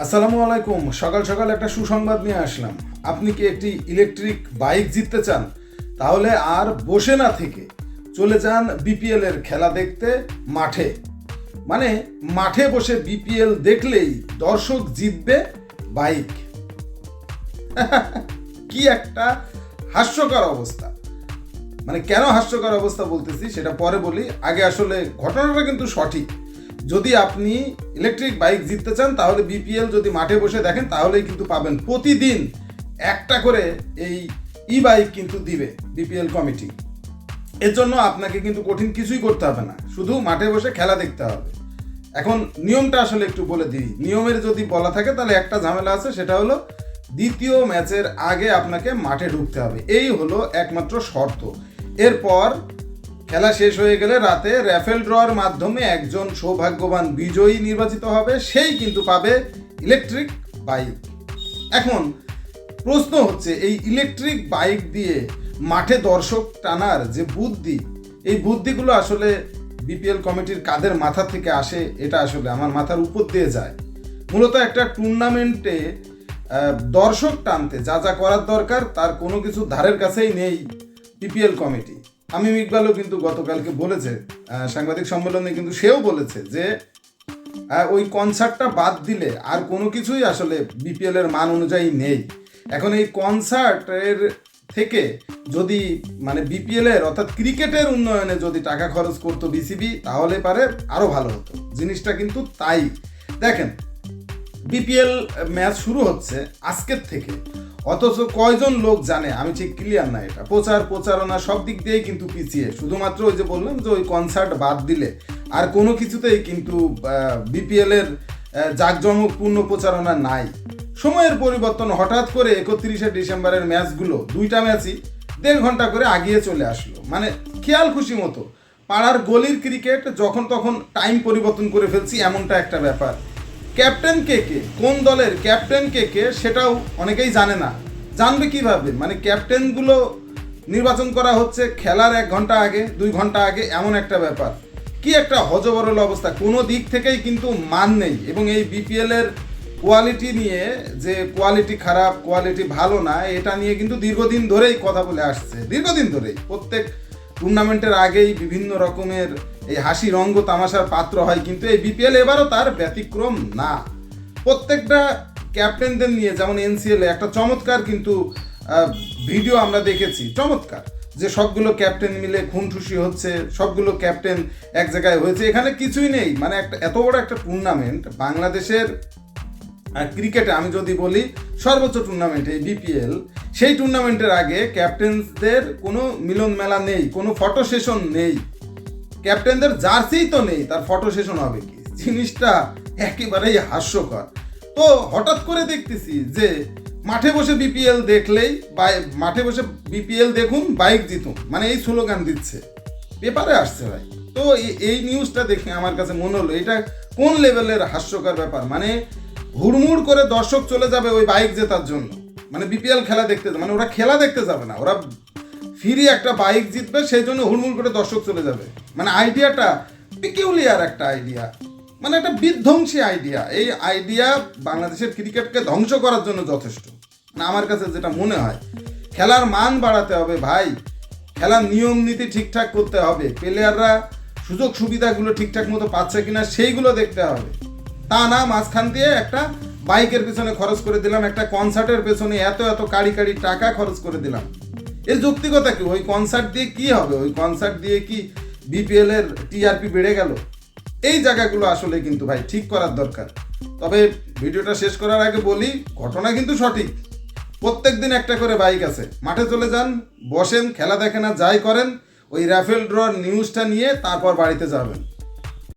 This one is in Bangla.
আসসালামু আলাইকুম। সকাল সকাল একটা সুসংবাদ নিয়ে আসলাম। আপনি কি একটি ইলেকট্রিক বাইক জিততে চান? তাহলে আর বসে না থেকে চলে যান বিপিএল এর খেলা দেখতে মাঠে। মানে মাঠে বসে বিপিএল দেখলেই দর্শক জিতবে বাইক। কি একটা হাস্যকর অবস্থা। মানে কেন হাস্যকর অবস্থা বলতেছি সেটা পরে বলি, আগে আসলে ঘটনাটা কিন্তু সঠিক। যদি আপনি ইলেকট্রিক বাইক জিততে চান তাহলে বিপিএল যদি মাঠে বসে দেখেন তাহলেই কিন্তু পাবেন। প্রতিদিন একটা করে এই ই বাইক কিন্তু দিবে বিপিএল কমিটি। এর জন্য আপনাকে কিন্তু কঠিন কিছুই করতে হবে না, শুধু মাঠে বসে খেলা দেখতে হবে। এখন নিয়মটা আসলে একটু বলে দিই। নিয়মের যদি বলা থাকে তাহলে একটা ঝামেলা আছে, সেটা হলো দ্বিতীয় ম্যাচের আগে আপনাকে মাঠে ঢুকতে হবে, এই হলো একমাত্র শর্ত। এরপর খেলা শেষ হয়ে গেলে রাতে র্যাফেল ড্রর মাধ্যমে একজন সৌভাগ্যবান বিজয়ী নির্বাচিত হবে, সেই কিন্তু পাবে ইলেকট্রিক বাইক। এখন প্রশ্ন হচ্ছে, এই ইলেকট্রিক বাইক দিয়ে মাঠে দর্শক টানার যে বুদ্ধি, এই বুদ্ধিগুলো আসলে বিপিএল কমিটির কাদের মাথা থেকে আসে? এটা আসলে আমার মাথার উপর দিয়ে যায়। মূলত একটা টুর্নামেন্টে দর্শক টানতে যা যা করার দরকার তার কোনো কিছু ধারের কাছেই নেই বিপিএল কমিটি। আমি ইকবালও কিন্তু গতকালকে বলেছে সাংবাদিক সম্মেলনে, কিন্তু সেও বলেছে যে ওই কনসার্টটা বাদ দিলে আর কোনো কিছুই আসলে বিপিএল এর মান অনুযায়ী নেই। এখন এই কনসার্টের থেকে যদি মানে বিপিএল এর অর্থাৎ ক্রিকেটের উন্নয়নে যদি টাকা খরচ করতো বিসিবি তাহলে পারে আরও ভালো হতো। জিনিসটা কিন্তু তাই। দেখেন, বিপিএল ম্যাচ শুরু হচ্ছে আজকের থেকে, অথচ কয়জন লোক জানে আমি ঠিক ক্লিয়ার না। এটা প্রচারণা সব দিক দিয়েই কিন্তু পিছিয়ে। শুধুমাত্র ওই যে বললাম যে ওই কনসার্ট বাদ দিলে আর কোনো কিছুতেই কিন্তু বিপিএল এর জাঁকজমকপূর্ণ প্রচারণা নাই। সময়ের পরিবর্তন, হঠাৎ করে 31শে ডিসেম্বরের ম্যাচগুলো দুইটা ম্যাচই 1.5 ঘন্টা করে আগিয়ে চলে আসলো। মানে খেয়াল খুশি মতো পাড়ার গলির ক্রিকেট যখন তখন টাইম পরিবর্তন করে ফেলছি, এমনটা একটা ব্যাপার। ক্যাপ্টেন কে কে, কোন দলের ক্যাপ্টেন কে কে সেটাও অনেকেই জানে না। জানবে কিভাবে? মানে ক্যাপ্টেনগুলো নির্বাচন করা হচ্ছে খেলার 1 ঘন্টা আগে, 2 ঘন্টা আগে, এমন একটা ব্যাপার। কি একটা হজবরল অবস্থা, কোনো দিক থেকেই কিন্তু মান নেই। এবং এই বিপিএল এর কোয়ালিটি নিয়ে, যে কোয়ালিটি খারাপ, কোয়ালিটি ভালো না, এটা নিয়ে কিন্তু দীর্ঘদিন ধরেই কথা বলে আসছে। দীর্ঘদিন ধরেই প্রত্যেক টুর্নামেন্টের আগেই বিভিন্ন রকমের এই হাসি রঙ্গ তামাশার পাত্র হয়, কিন্তু এই বিপিএল এবারও তার ব্যতিক্রম না। প্রত্যেকটা ক্যাপ্টেনদের নিয়ে, যেমন এনসিএল একটা চমৎকার কিন্তু ভিডিও আমরা দেখেছি, চমৎকার, যে সবগুলো ক্যাপ্টেন মিলে খুনঠুসি হচ্ছে, সবগুলো ক্যাপ্টেন এক জায়গায় হয়েছে। এখানে কিছুই নেই। মানে একটা এত বড় একটা টুর্নামেন্ট বাংলাদেশের ক্রিকেটে, আমি যদি বলি সর্বোচ্চ টুর্নামেন্ট এই বিপিএল, সেই টুর্নামেন্টের আগে ক্যাপ্টেনদের কোনো মিলন মেলা নেই, কোনো ফটো সেশন নেই। ক্যাপ্টেনদের জার্সিই তো নেই, তার ফটো সেশন হবে কি? জিনিসটা একেবারেই হাস্যকর। তো হঠাৎ করে দেখতেছি যে মাঠে বসে বিপিএল দেখলেই, মাঠে বসে বিপিএল দেখুন বাইক জিতুন, মানে এই স্লোগান দিচ্ছে, পেপারে আসছে ভাই। তো এই নিউজটা দেখে আমার কাছে মনে হলো এটা কোন লেভেলের হাস্যকর ব্যাপার। মানে হুড়মুড় করে দর্শক চলে যাবে ওই বাইক জেতার জন্য, মানে বিপিএল খেলা দেখতে, মানে ওরা খেলা দেখতে যাবে না, ওরা ফ্রি একটা বাইক জিতবে, সেই জন্য হুড়মুড় করে দর্শক চলে যাবে। মানে আইডিয়াটা পিকিউলিয়ার একটা আইডিয়া, মানে একটা বিধ্বংসী আইডিয়া। এই আইডিয়া বাংলাদেশের ক্রিকেটকে ধ্বংস করার জন্য যথেষ্ট। মানে আমার কাছে যেটা মনে হয়, খেলার মান বাড়াতে হবে ভাই, খেলার নিয়ম নীতি ঠিকঠাক করতে হবে, প্লেয়াররা সুযোগ সুবিধাগুলো ঠিকঠাক মতো পাচ্ছে কিনা সেইগুলো দেখতে হবে। তা না মাঝখান দিয়ে একটা বাইকের পেছনে খরচ করে দিলাম, একটা কনসার্টের পেছনে এত এত কাড়ি কাড়ি টাকা খরচ করে দিলাম। এর যৌক্তিকতা কি? ওই কনসার্ট দিয়ে কি হবে? ওই কনসার্ট দিয়ে কি বিপিএল এর টিআরপি বেড়ে গেল? এই জায়গাগুলো আসলে কিন্তু ভাই ঠিক করার দরকার। তবে ভিডিওটা শেষ করার আগে বলি, ঘটনা কিন্তু সঠিক। প্রত্যেক দিন একটা করে বাইক আছে, মাঠে চলে যান, বসেন, খেলা দেখেন, আর যাই করেন, ওই র্যাফেল ড্রর নিউজটা নিয়ে তারপর বাড়িতে যাবেন।